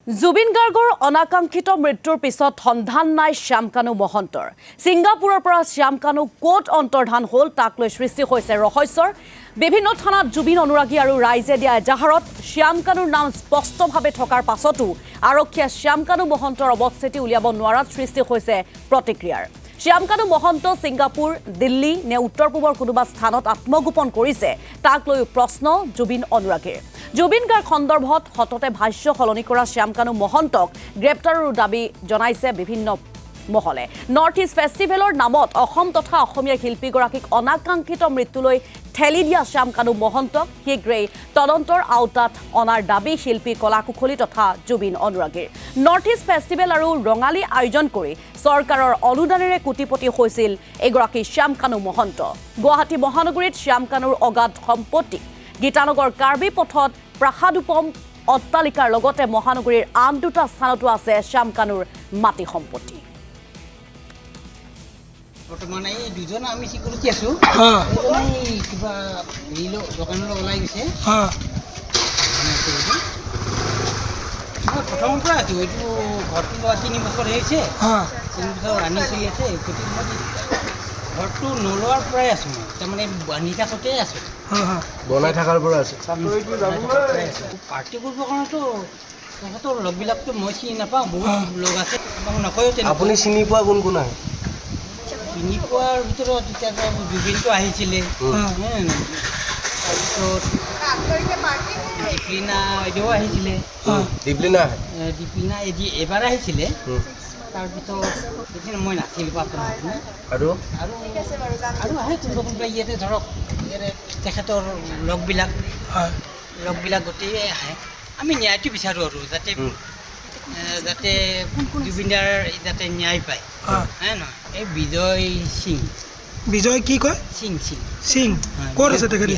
জুবিন গাৰ্গৰ অনাকাংক্ষিত মৃত্যুৰ পিছত সন্ধান নাই শ্যামকানু মহন্তৰ ছিংগাপুৰৰ পৰা শ্যামকানু ক'ত অন্তৰ্ধান হ'ল তাক লৈ সৃষ্টি হৈছে ৰহস্যৰ বিভিন্ন থানাত জুবিন অনুৰাগী আৰু ৰাইজে দিয়া এজাহাৰত শ্যামকানুৰ নাম স্পষ্টভাৱে থকাৰ পাছতো আৰক্ষীয়ে শ্যামকানু মহন্তৰ অৱস্থিতি উলিয়াব নোৱাৰাত সৃষ্টি হৈছে প্ৰতিক্ৰিয়াৰ শ্যামকানু মহন্ত ছিংগাপুৰ দিল্লী নে উত্তৰ পূবৰ কোনোবা স্থানত আত্মগোপন কৰিছে তাক লৈ প্ৰশ্ন জুবিন অনুৰাগীৰ জুবিন গাৰ্গ সন্দৰ্ভত হততে ভাষ্য সলনি কৰা শ্যামকানু মহন্তক গ্ৰেপ্তাৰৰ দাবী জনাইছে বিভিন্ন মহলে নৰ্থ ইষ্ট ফেষ্টিভেলৰ নামত অসম তথা অসমীয়া শিল্পীগৰাকীক অনাকাংক্ষিত মৃত্যুলৈ ঠেলি দিয়া শ্যামকানু মহন্তক শীঘ্ৰেই তদন্তৰ আওতাত অনাৰ দাবী শিল্পী কলাকুশলী তথা জুবিন অনুৰাগীৰ নৰ্থ ইষ্ট ফেষ্টিভেল আৰু ৰঙালী আয়োজন কৰি চৰকাৰৰ অনুদানেৰে কোটিপতি হৈছিল এগৰাকী শ্যামকানু মহন্ত গুৱাহাটী মহানগৰীত শ্যামকানুৰ অগাধ সম্পত্তি গীতানগৰ কাৰ্বি পথত প্ৰাসাদোপম অট্টালিকাৰ লগতে মহানগৰীৰ আন দুটা স্থানতো আছে শ্যামকানুৰ মাটি সম্পত্তি বৰ্তমান এই দুজন আমি চিকিউৰিটি আছো কিবা নীলো দোকানলৈ ওলাই গৈছে প্ৰথমৰ পৰা আছো এইটো ঘৰটো লোৱা 3 বছৰ হৈছে 3 বছৰ ৰানিং চলি আছে গতিকে মই ঘৰটো নলোৱাৰ পৰাই আছো মই তাৰমানে বান্ধি থাকোঁতে আছো বনাই থকাৰ পৰা আছে পাৰ্টি কৰিবৰ কাৰণেতো তেখেতৰ লগবিলাকতো মই চিনি নাপাওঁ বহুত লগ আছে নকয়ো আপুনি চিনি পোৱা কোন কোন আহে চিনি পোৱাৰ ভিতৰত এতিয়া জুবিনটো আহিছিলে তাৰপিছত দীপলিনা বাইদেউ আহিছিলে দীপলিনা এবাৰ আহিছিলে তাৰপিছত সেইখিনি মই নাছিলোঁ আৰু আহে কোনোবা ইয়াতে ধৰক তেখেতৰ লগবিলাক গোটেই আহে আমি ন্যায়টো বিচাৰোঁ আৰু যাতে জুবিনদাৰ যাতে ন্যায় পায় নহয় এই বিজয় কি কয় সিং ক'ত আছে তেখেতে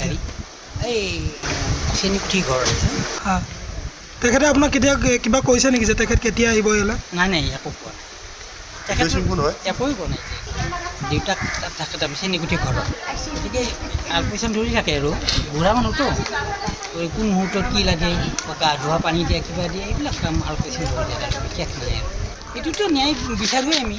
এই চেনিকুঠি ঘৰ আছে তেখেতে আপোনাক কেতিয়া কিবা কৈছে নেকি যে তেখেত কেতিয়া আহিব ইয়ালৈ নাই একো কোৱা নাই একোৱে কোৱা নাই দেউতাক তাত থাকে তাৰমানে চেনিকুঠি ঘৰত গতিকে আলপৈচান ধৰি থাকে আৰু বুঢ়া মানুহতো কোন মুহূৰ্তত কি লাগে গা ধোৱা পানী দিয়া কিবা দিয়ে এইবিলাক কাম আলপৈচান ধৰি থাকে বিশেষ নাই আৰু এইটোতো ন্যায় বিচাৰোঁৱেই আমি